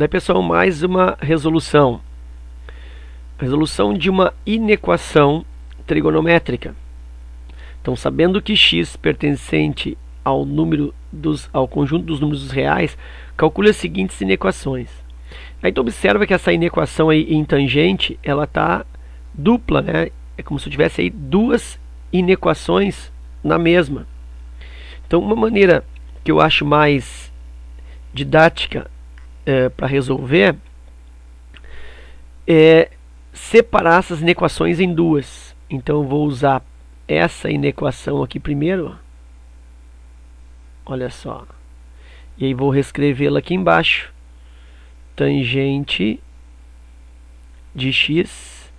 Daí, pessoal, mais uma resolução. Resolução de uma inequação trigonométrica. Então, sabendo que x pertencente ao conjunto dos números reais, calcule as seguintes inequações. Aí tu observa que essa inequação aí em tangente, ela está dupla, né? É como se eu tivesse aí duas inequações na mesma. Então, uma maneira que eu acho mais didática para resolver é separar essas inequações em duas. Então, eu vou usar essa inequação aqui primeiro. Olha só. E aí vou reescrevê-la aqui embaixo. Tangente de x.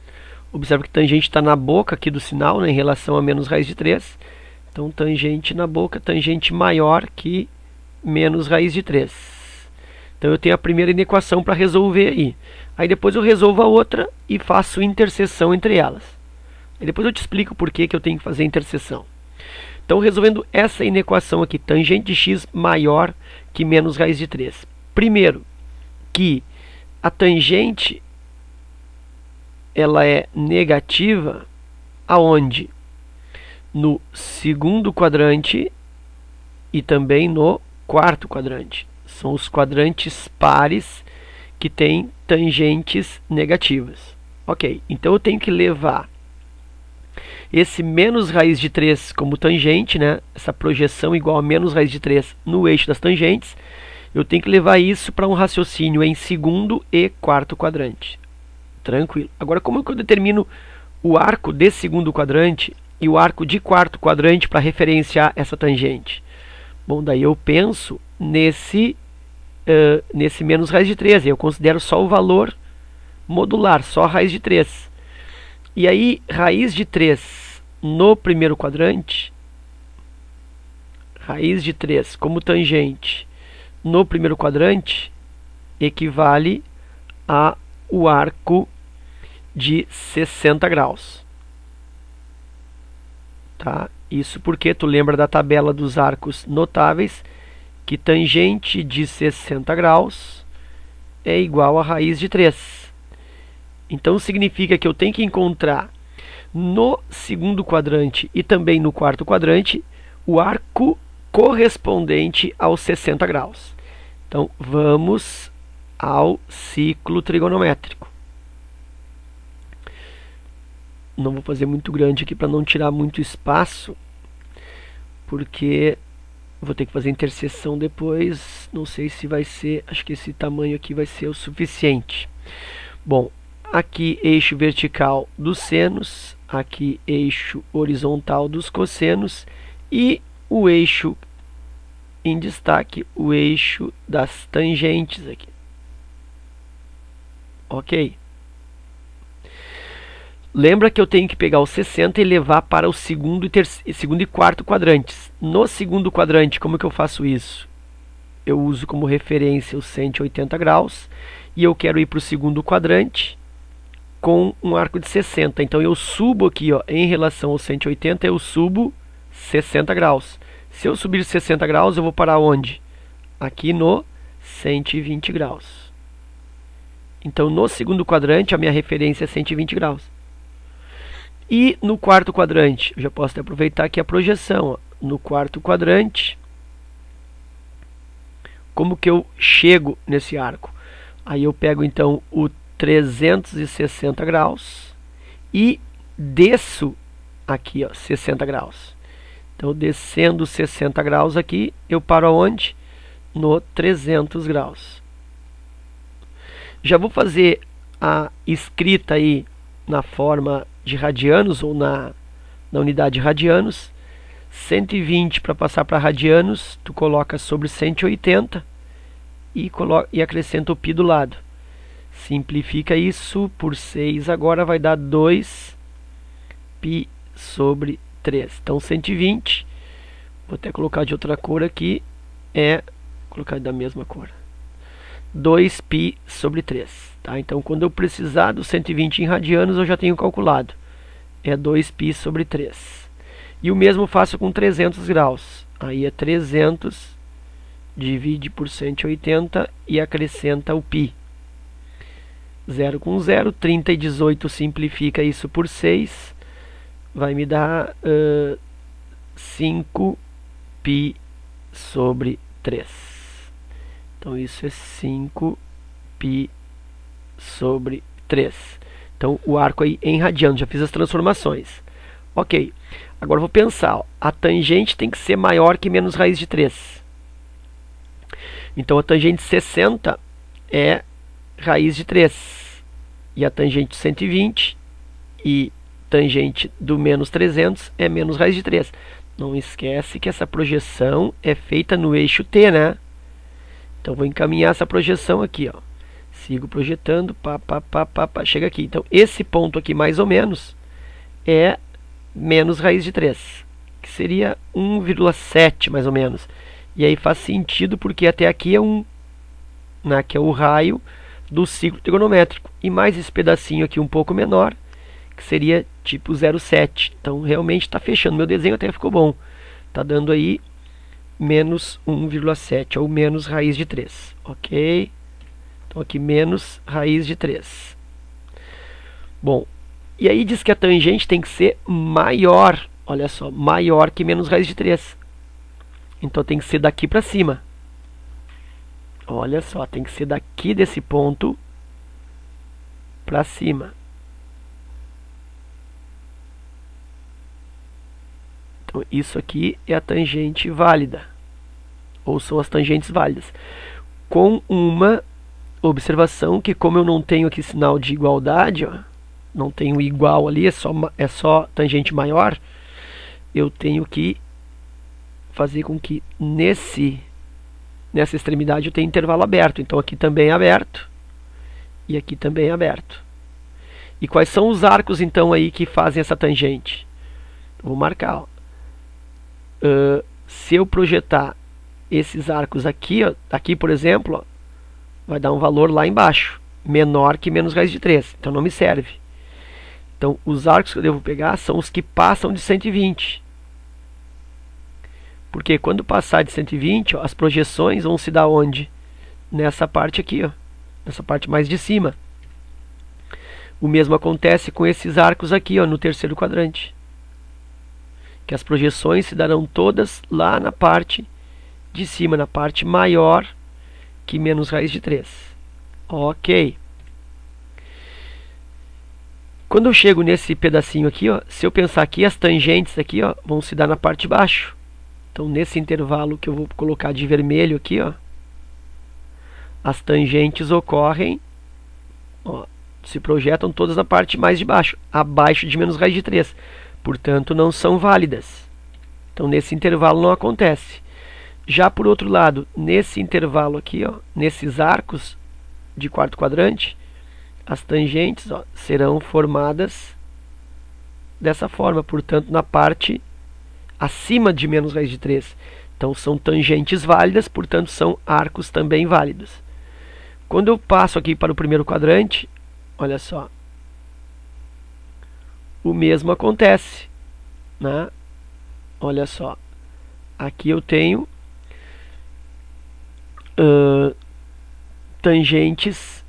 Observa que tangente está na boca aqui do sinal, né, em relação a menos raiz de 3. Então, tangente na boca, tangente maior que menos raiz de 3. Então, eu tenho a primeira inequação para resolver aí. Aí depois eu resolvo a outra e faço interseção entre elas. E depois eu te explico por que eu tenho que fazer interseção. Então, resolvendo essa inequação aqui, tangente de x maior que menos raiz de 3. Primeiro, que a tangente ela é negativa aonde? No segundo quadrante e também no quarto quadrante. São os quadrantes pares que têm tangentes negativas. Ok, então eu tenho que levar esse menos raiz de 3 como tangente, né? Essa projeção igual a menos raiz de 3 no eixo das tangentes. Eu tenho que levar isso para um raciocínio em segundo e quarto quadrante. Tranquilo. Agora, como é que eu determino o arco de segundo quadrante e o arco de quarto quadrante para referenciar essa tangente? Bom, daí eu penso nesse menos raiz de 3. Eu considero só o valor modular, só a raiz de 3. E aí, raiz de 3 no primeiro quadrante, raiz de 3 como tangente no primeiro quadrante equivale a o arco de 60 graus. Tá? Isso porque tu lembra da tabela dos arcos notáveis, que tangente de 60 graus é igual a raiz de 3. Então significa que eu tenho que encontrar no segundo quadrante e também no quarto quadrante o arco correspondente aos 60 graus. Então, vamos ao ciclo trigonométrico. Não vou fazer muito grande aqui para não tirar muito espaço, porque vou ter que fazer interseção depois. Não sei se vai ser, acho que esse tamanho aqui vai ser o suficiente. Bom, aqui eixo vertical dos senos, aqui eixo horizontal dos cossenos e o eixo em destaque, o eixo das tangentes aqui. Ok? Lembra que eu tenho que pegar o 60 e levar para o segundo e quarto quadrantes. No segundo quadrante, como que eu faço isso? Eu uso como referência os 180 graus e eu quero ir para o segundo quadrante com um arco de 60. Então eu subo aqui, ó, em relação ao 180, eu subo 60 graus. Se eu subir 60 graus, eu vou parar onde? Aqui no 120 graus. Então, no segundo quadrante, a minha referência é 120 graus. E no quarto quadrante, eu já posso aproveitar aqui a projeção. Ó. No quarto quadrante, como que eu chego nesse arco? Aí eu pego, então, o 360 graus e desço aqui, ó, 60 graus. Então, descendo 60 graus aqui, eu paro aonde? No 300 graus. Já vou fazer a escrita aí na forma de radianos ou na unidade de radianos. 120 para passar para radianos, tu coloca sobre 180 e acrescenta o π do lado. Simplifica isso por 6, agora vai dar 2π sobre 3. Então 120, vou até colocar de outra cor aqui, colocar da mesma cor, 2π sobre 3. Tá? Então quando eu precisar do 120 em radianos, eu já tenho calculado. É 2π sobre 3. E o mesmo faço com 300 graus. Aí é 300 divide por 180 e acrescenta o π. 0 com 0, 30 e 18 simplifica isso por 6, vai me dar 5π sobre 3. Então isso é 5π sobre 3. Então o arco aí em radianos, já fiz as transformações. Ok, agora eu vou pensar, ó, a tangente tem que ser maior que menos raiz de 3. Então a tangente 60 é raiz de 3. E a tangente 120 e tangente do menos 300 é menos raiz de 3. Não esquece que essa projeção é feita no eixo T, né? Então vou encaminhar essa projeção aqui, ó. Sigo projetando, chega aqui. Então esse ponto aqui mais ou menos é menos raiz de 3, que seria 1,7 mais ou menos. E aí faz sentido porque até aqui é 1, né, que é o raio do ciclo trigonométrico. E mais esse pedacinho aqui um pouco menor, que seria tipo 0,7. Então realmente está fechando. Meu desenho até ficou bom. Está dando aí menos 1,7, ou menos raiz de 3. Ok? Então aqui menos raiz de 3. Bom, e aí diz que a tangente tem que ser maior. Olha só, maior que menos raiz de 3. Então tem que ser daqui para cima. Olha só, tem que ser daqui desse ponto para cima. Então isso aqui é a tangente válida. Ou são as tangentes válidas. Com uma observação que, como eu não tenho aqui sinal de igualdade, ó, não tenho igual ali, é só tangente maior, eu tenho que fazer com que nessa extremidade eu tenha intervalo aberto. Então aqui também é aberto e aqui também é aberto. E quais são os arcos então aí que fazem essa tangente? Vou marcar, ó. Se eu projetar esses arcos aqui, ó, aqui por exemplo, ó, vai dar um valor lá embaixo, menor que menos raiz de 3, então não me serve. Então os arcos que eu devo pegar são os que passam de 120. Porque quando passar de 120, ó, as projeções vão se dar onde? Nessa parte aqui, ó, nessa parte mais de cima. O mesmo acontece com esses arcos aqui, ó, no terceiro quadrante. Que as projeções se darão todas lá na parte de cima, na parte maior que menos raiz de 3. Ok. Quando eu chego nesse pedacinho aqui, ó, se eu pensar aqui, as tangentes aqui, ó, vão se dar na parte de baixo. Então nesse intervalo que eu vou colocar de vermelho aqui, ó, as tangentes ocorrem, ó, se projetam todas na parte mais de baixo, abaixo de menos raiz de 3. Portanto, não são válidas. Então nesse intervalo não acontece. Já por outro lado, nesse intervalo aqui, ó, nesses arcos de quarto quadrante, as tangentes, ó, serão formadas dessa forma, portanto, na parte acima de menos raiz de 3. Então são tangentes válidas, portanto são arcos também válidos. Quando eu passo aqui para o primeiro quadrante, olha só, o mesmo acontece, né? Olha só, aqui eu tenho tangentes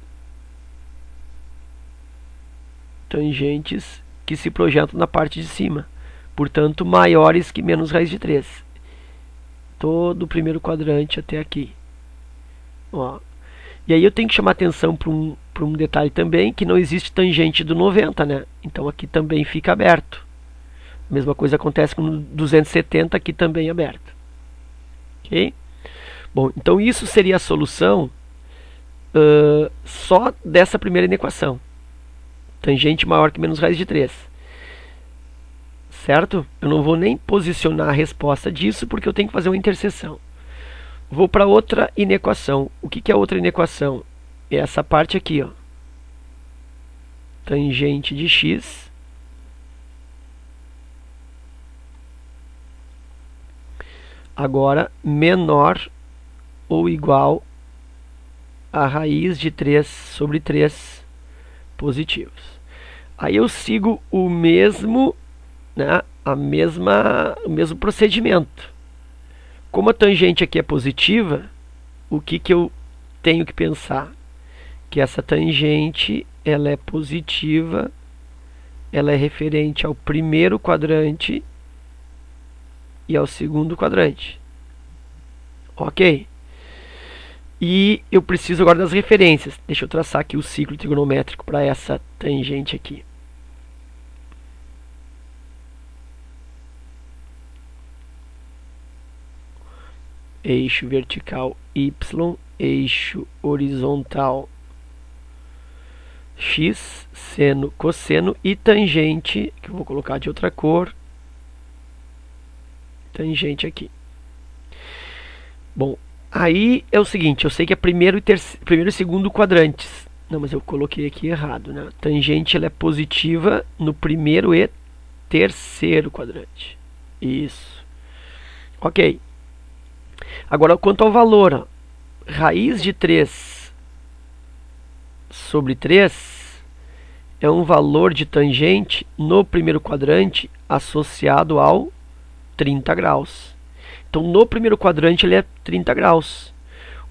que se projetam na parte de cima, portanto maiores que menos raiz de 3. Todo o primeiro quadrante até aqui, ó. E aí eu tenho que chamar atenção para um detalhe também, que não existe tangente do 90, né? Então aqui também fica aberto. A mesma coisa acontece com o 270, aqui também aberto. Ok? Bom, então isso seria a solução só dessa primeira equação. Tangente maior que menos raiz de 3. Certo? Eu não vou nem posicionar a resposta disso, porque eu tenho que fazer uma interseção. Vou para outra inequação. O que é outra inequação? É essa parte aqui, ó. Tangente de x agora menor ou igual a raiz de 3 sobre 3 positivos. Aí eu sigo o mesmo, né, o mesmo procedimento. Como a tangente aqui é positiva, o que eu tenho que pensar? Que essa tangente, ela é positiva, ela é referente ao primeiro quadrante e ao segundo quadrante. Ok? E eu preciso agora das referências. Deixa eu traçar aqui o ciclo trigonométrico para essa tangente aqui. Eixo vertical y, eixo horizontal x, seno, cosseno e tangente, que eu vou colocar de outra cor, tangente aqui. Bom, aí é o seguinte, eu sei que é primeiro e segundo quadrantes. Não, mas eu coloquei aqui errado, né? Tangente ela é positiva no primeiro e terceiro quadrante. Isso. Ok. Agora, quanto ao valor, ó, raiz de 3 sobre 3 é um valor de tangente no primeiro quadrante associado ao 30 graus. Então, no primeiro quadrante, ele é 30 graus.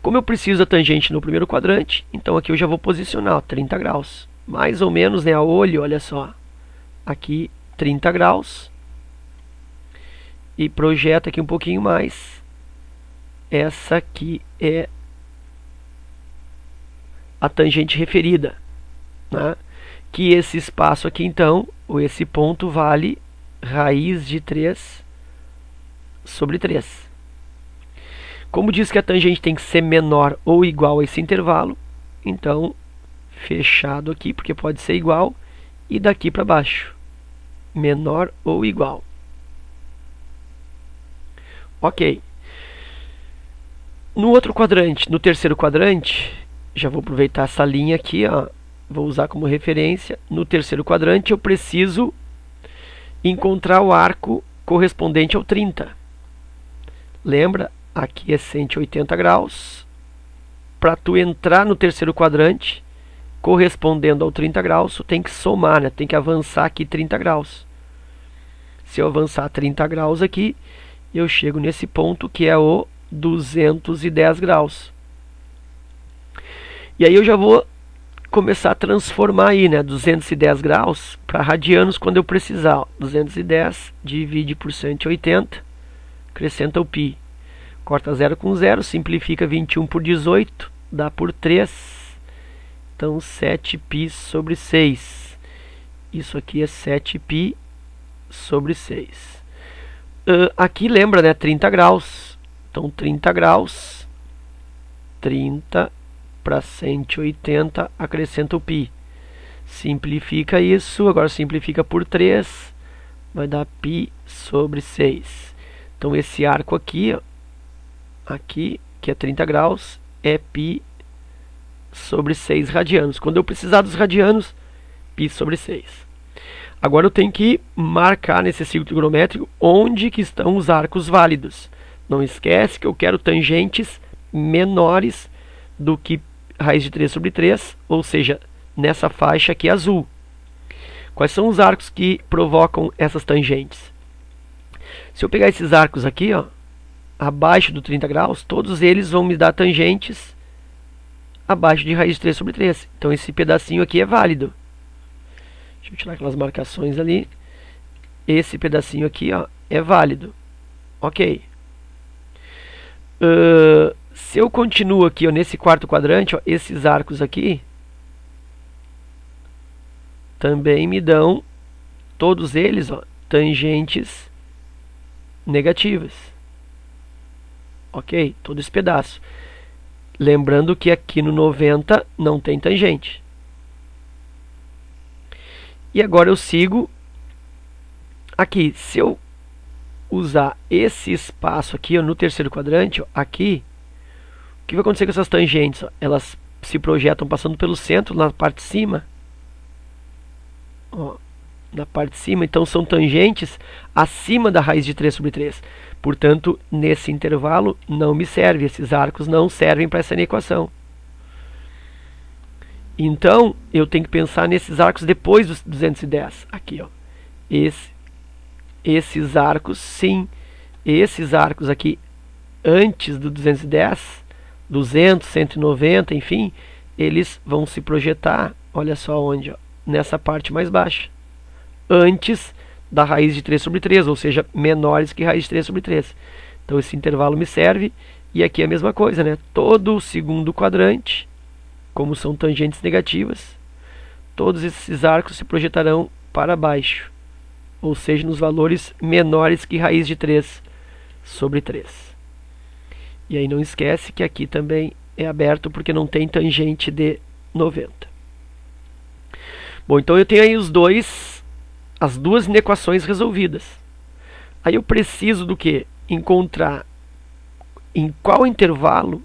Como eu preciso da tangente no primeiro quadrante, então aqui eu já vou posicionar ó, 30 graus. Mais ou menos, né, a olho, olha só. Aqui, 30 graus. E projeta aqui um pouquinho mais. Essa aqui é a tangente referida, né? Que esse espaço aqui, então, ou esse ponto vale raiz de 3 sobre 3. Como diz que a tangente tem que ser menor ou igual a esse intervalo, então, fechado aqui, porque pode ser igual, e daqui para baixo, menor ou igual. Ok. No outro quadrante, no terceiro quadrante, já vou aproveitar essa linha aqui, ó, vou usar como referência. No terceiro quadrante eu preciso encontrar o arco correspondente ao 30. Lembra? Aqui é 180 graus. Para tu entrar no terceiro quadrante, correspondendo ao 30 graus, tu tem que somar, né? Tem que avançar aqui 30 graus. Se eu avançar 30 graus aqui, eu chego nesse ponto que é o 210 graus. E aí eu já vou começar a transformar aí, né, 210 graus para radianos quando eu precisar. Ó. 210 divide por 180, acrescenta o π. Corta 0 com 0, simplifica 21 por 18, dá por 3. Então 7π sobre 6. Isso aqui é 7π sobre 6. Aqui lembra, né, 30 graus. Então 30 graus, 30 para 180, acrescenta o π. Simplifica isso, agora simplifica por 3, vai dar π sobre 6. Então esse arco aqui, ó, aqui, que é 30 graus, é π sobre 6 radianos. Quando eu precisar dos radianos, π sobre 6. Agora eu tenho que marcar nesse ciclo trigonométrico onde que estão os arcos válidos. Não esquece que eu quero tangentes menores do que raiz de 3 sobre 3, ou seja, nessa faixa aqui azul. Quais são os arcos que provocam essas tangentes? Se eu pegar esses arcos aqui, ó, abaixo do 30 graus, todos eles vão me dar tangentes abaixo de raiz de 3 sobre 3. Então esse pedacinho aqui é válido. Deixa eu tirar aquelas marcações ali. Esse pedacinho aqui, ó, é válido. Ok. Se eu continuo aqui ó, nesse quarto quadrante, ó, esses arcos aqui também me dão, todos eles, ó, tangentes negativas. Ok? Todo esse pedaço. Lembrando que aqui no 90 não tem tangente. E agora eu sigo aqui. Se eu usar esse espaço aqui ó, no terceiro quadrante, ó, aqui, o que vai acontecer com essas tangentes? Ó? Elas se projetam passando pelo centro, na parte de cima. Ó, na parte de cima, então são tangentes acima da raiz de 3 sobre 3. Portanto, nesse intervalo não me serve, esses arcos não servem para essa equação. Então, eu tenho que pensar nesses arcos depois dos 210. Aqui, ó. Esses arcos, sim. Esses arcos aqui antes do 210 200, 190, enfim, eles vão se projetar, olha só onde, ó, nessa parte mais baixa, antes da raiz de 3 sobre 3, ou seja, menores que raiz de 3 sobre 3. Então esse intervalo me serve, e aqui é a mesma coisa, né? Todo o segundo quadrante, como são tangentes negativas, todos esses arcos se projetarão para baixo, ou seja, nos valores menores que raiz de 3 sobre 3. E aí não esquece que aqui também é aberto porque não tem tangente de 90. Bom, então eu tenho aí as duas inequações resolvidas. Aí eu preciso do que? Encontrar em qual intervalo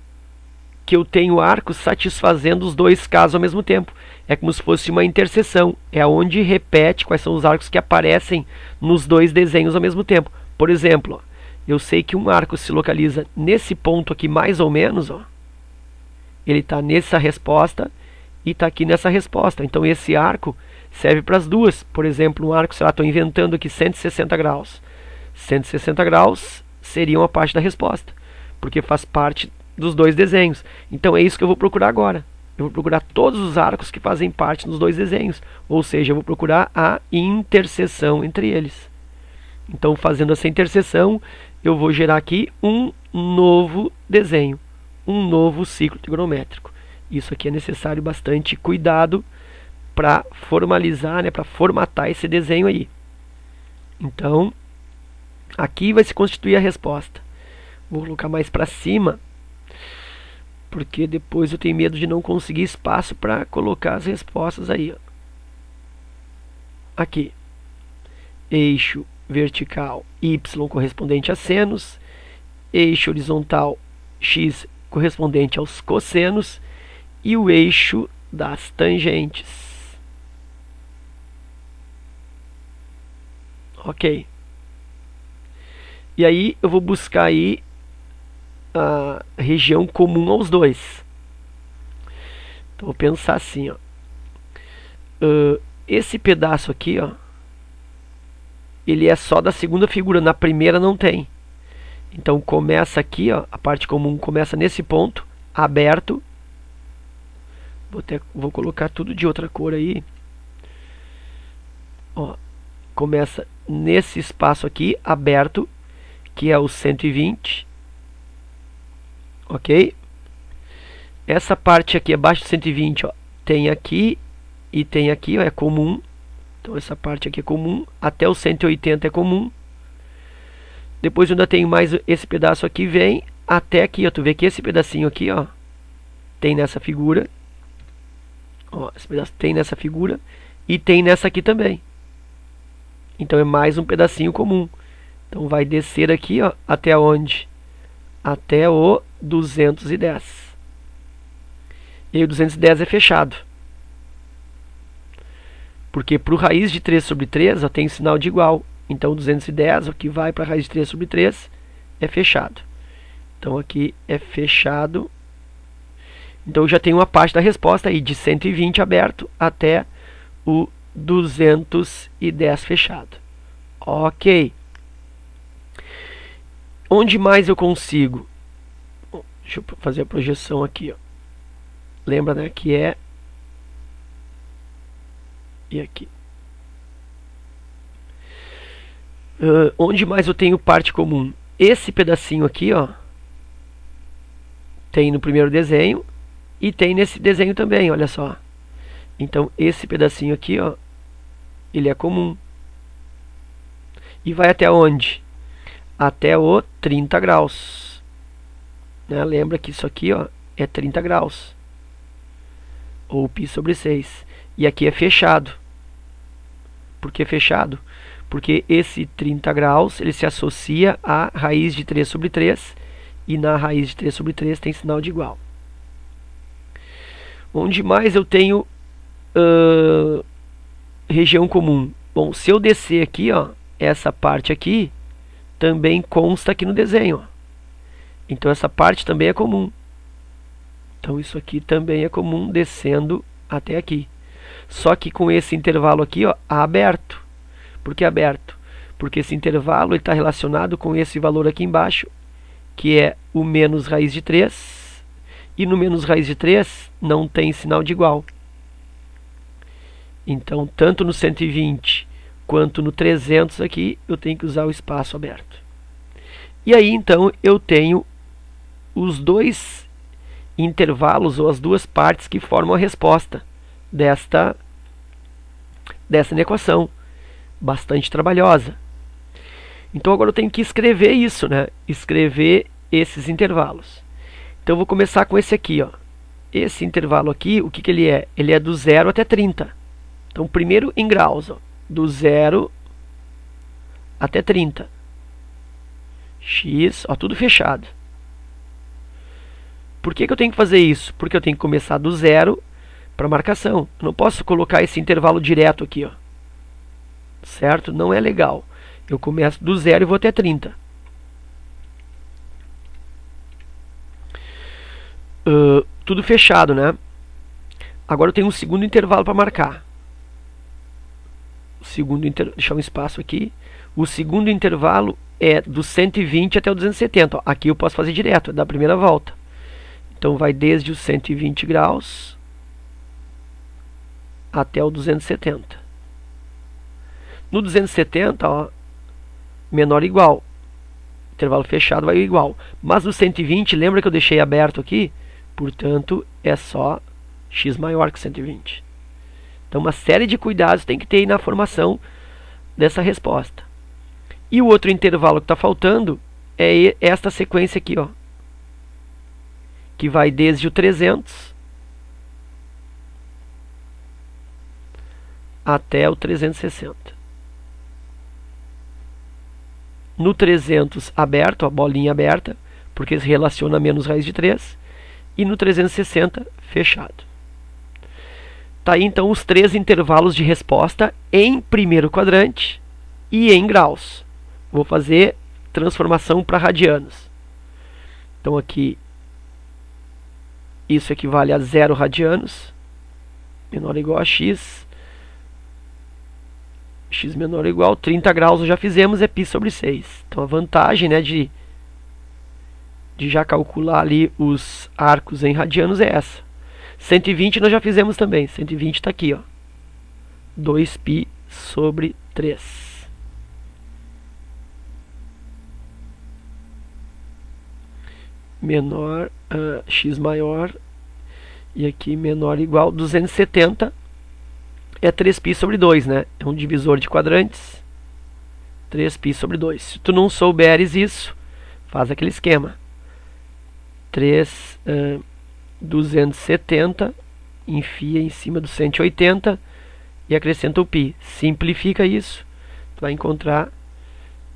que eu tenho arcos satisfazendo os dois casos ao mesmo tempo. É como se fosse uma interseção. É onde repete quais são os arcos que aparecem nos dois desenhos ao mesmo tempo. Por exemplo, ó, eu sei que um arco se localiza nesse ponto aqui mais ou menos. Ó. Ele está nessa resposta e está aqui nessa resposta. Então esse arco serve para as duas. Por exemplo, um arco, sei lá, estou inventando aqui 160 graus. 160 graus seria uma parte da resposta, porque faz parte dos dois desenhos. Então é isso que eu vou procurar agora. Eu vou procurar todos os arcos que fazem parte dos dois desenhos. Ou seja, eu vou procurar a interseção entre eles. Então, fazendo essa interseção, eu vou gerar aqui um novo desenho, um novo ciclo trigonométrico. Isso aqui é necessário bastante cuidado para formalizar, né, para formatar esse desenho aí. Então, aqui vai se constituir a resposta. Vou colocar mais para cima, porque depois eu tenho medo de não conseguir espaço para colocar as respostas aí. Ó. Aqui, eixo vertical y correspondente a senos, eixo horizontal x correspondente aos cossenos e o eixo das tangentes. Ok. E aí eu vou buscar aí a região comum aos dois. Então vou pensar assim, ó. Esse pedaço aqui, ó, ele é só da segunda figura, na primeira não tem. Então começa aqui, ó, a parte comum começa nesse ponto, aberto. Vou colocar tudo de outra cor aí. Ó, começa nesse espaço aqui, aberto, que é o 120. Ok? Essa parte aqui abaixo do 120, ó, tem aqui e tem aqui, ó, é comum. Então essa parte aqui é comum, até o 180 é comum. Depois ainda tem mais esse pedaço aqui, vem até aqui, ó, tu vê que esse pedacinho aqui, ó, tem nessa figura. Ó, esse pedaço tem nessa figura e tem nessa aqui também. Então é mais um pedacinho comum. Então vai descer aqui, ó, até onde? Até o 210. E aí o 210 é fechado. Porque para o raiz de 3 sobre 3, ó, tem sinal de igual. Então 210, o que vai para a raiz de 3 sobre 3, é fechado. Então aqui é fechado. Então eu já tenho uma parte da resposta aí, de 120 aberto até o 210 fechado. Ok. Onde mais eu consigo? Deixa eu fazer a projeção aqui, ó. Lembra, né, que é... E aqui. Onde mais eu tenho parte comum? Esse pedacinho aqui, ó, tem no primeiro desenho e tem nesse desenho também, olha só. Então esse pedacinho aqui, ó, ele é comum. E vai até onde? Até o 30 graus. Né? Lembra que isso aqui, ó, é 30 graus. Ou π sobre 6. E aqui é fechado. Por que fechado? Porque esse 30 graus ele se associa à raiz de 3 sobre 3. E na raiz de 3 sobre 3 tem sinal de igual. Onde mais eu tenho região comum? Bom, se eu descer aqui, ó, essa parte aqui também consta aqui no desenho. Ó. Então essa parte também é comum. Então isso aqui também é comum descendo até aqui. Só que com esse intervalo aqui, ó, aberto. Por que aberto? Porque esse intervalo está relacionado com esse valor aqui embaixo, que é o menos raiz de 3. e no menos raiz de 3 não tem sinal de igual. Então, tanto no 120 quanto no 300 aqui, eu tenho que usar o espaço aberto. E aí, então, eu tenho os dois intervalos, ou as duas partes que formam a resposta dessa equação. Bastante trabalhosa. Então, agora eu tenho que escrever isso, né? Escrever esses intervalos. Então, eu vou começar com esse aqui, ó. Esse intervalo aqui, o que, que ele é? Ele é do 0 até 30. Então, primeiro em graus, ó, do 0 até 30. X, ó, tudo fechado. Por que, que eu tenho que fazer isso? Porque eu tenho que começar do 0 para marcação. Eu não posso colocar esse intervalo direto aqui, ó. Certo? Não é legal. Eu começo do 0 e vou até 30. Tudo fechado, né? Agora eu tenho um segundo intervalo para marcar. Deixar um espaço aqui. O segundo intervalo é do 120 até o 270. Ó, aqui eu posso fazer direto, é da primeira volta. Então vai desde os 120 graus até o 270. No 270, ó, menor ou igual. Intervalo fechado vai igual. Mas no 120, lembra que eu deixei aberto aqui? Portanto, é só x maior que 120. Então, uma série de cuidados tem que ter aí na formação dessa resposta. E o outro intervalo que está faltando é esta sequência aqui, ó, que vai desde o 300 até o 360. No 300 aberto, a bolinha aberta, porque se relaciona a menos raiz de 3. E no 360 fechado. Tá aí então os três intervalos de resposta em primeiro quadrante e em graus. Vou fazer transformação para radianos. Então aqui isso equivale a 0 radianos, menor ou igual a x. X menor ou igual a 30 graus, já fizemos, é π sobre 6. Então a vantagem, né, de já calcular ali os arcos em radianos é essa. 120 nós já fizemos também. 120 está aqui, ó. 2π sobre 3. Menor, x maior. E aqui menor ou igual. 270 é 3π sobre 2, né? É um divisor de quadrantes. 3π sobre 2. Se tu não souberes isso, faz aquele esquema. 270, enfia em cima do 180 e acrescenta o π. Simplifica isso, tu vai encontrar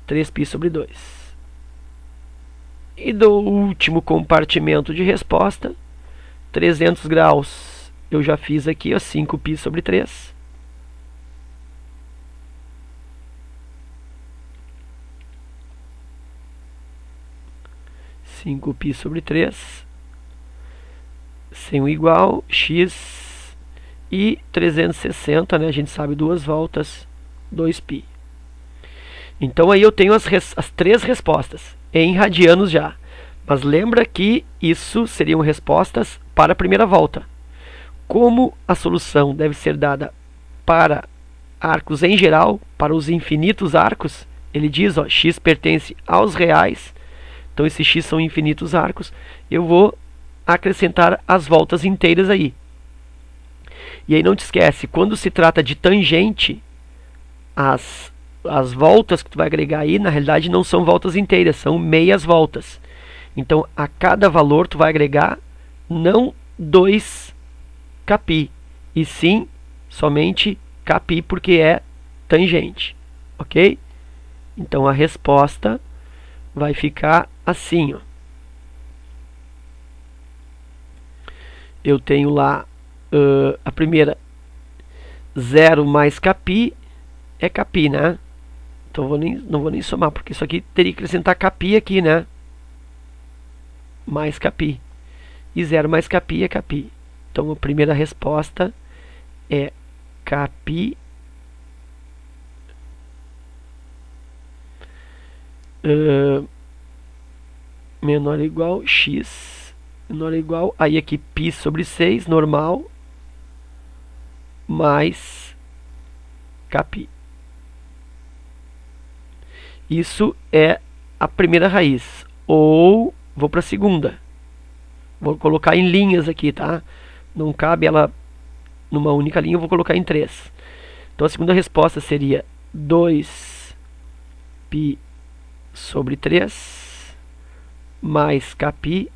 3π sobre 2. E do último compartimento de resposta, 300 graus, eu já fiz aqui, ó, 5π sobre 3. π sobre 3, sem o igual, x e 360, né? A gente sabe, duas voltas, 2π. Então aí eu tenho as três respostas em radianos já. Mas lembra que isso seriam respostas para a primeira volta. Como a solução deve ser dada para arcos em geral, para os infinitos arcos, ele diz, ó, x pertence aos reais. Então esses x são infinitos arcos. Eu vou acrescentar as voltas inteiras aí. E aí não te esquece, quando se trata de tangente, as voltas que tu vai agregar aí, na realidade não são voltas inteiras, são meias voltas. Então a cada valor tu vai agregar não 2κπ, e sim somente κπ, porque é tangente. Ok? Então a resposta vai ficar assim, ó. Eu tenho lá a primeira 0 mais κπ é κπ, né? Então não vou nem somar, porque isso aqui teria que acrescentar κπ aqui, né? Mais κπ. E 0 mais κπ é κπ. Então a primeira resposta é κπ menor ou igual a x menor ou igual, aí aqui π sobre 6, normal, mais κπ. Isso é a primeira raiz. Ou vou para a segunda. Vou colocar em linhas aqui, tá? Não cabe ela numa única linha, eu vou colocar em 3. Então a segunda resposta seria 2π sobre 3 mais κπ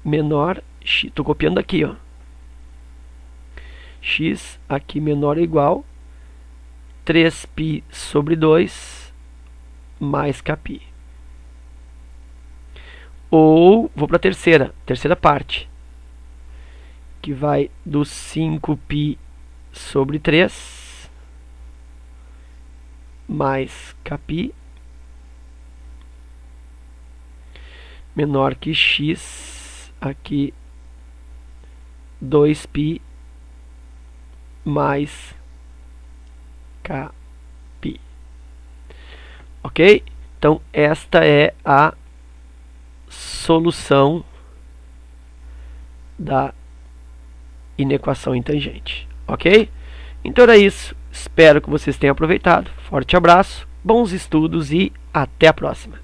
menor x. Estou copiando aqui, ó. X aqui menor ou igual 3π sobre 2 mais κπ. Ou vou para a terceira parte, que vai do 5π sobre 3 mais κπ menor que x, aqui 2π mais κπ. Ok? Então esta é a solução da inequação em tangente. Ok? Então era isso. Espero que vocês tenham aproveitado. Forte abraço, bons estudos e até a próxima.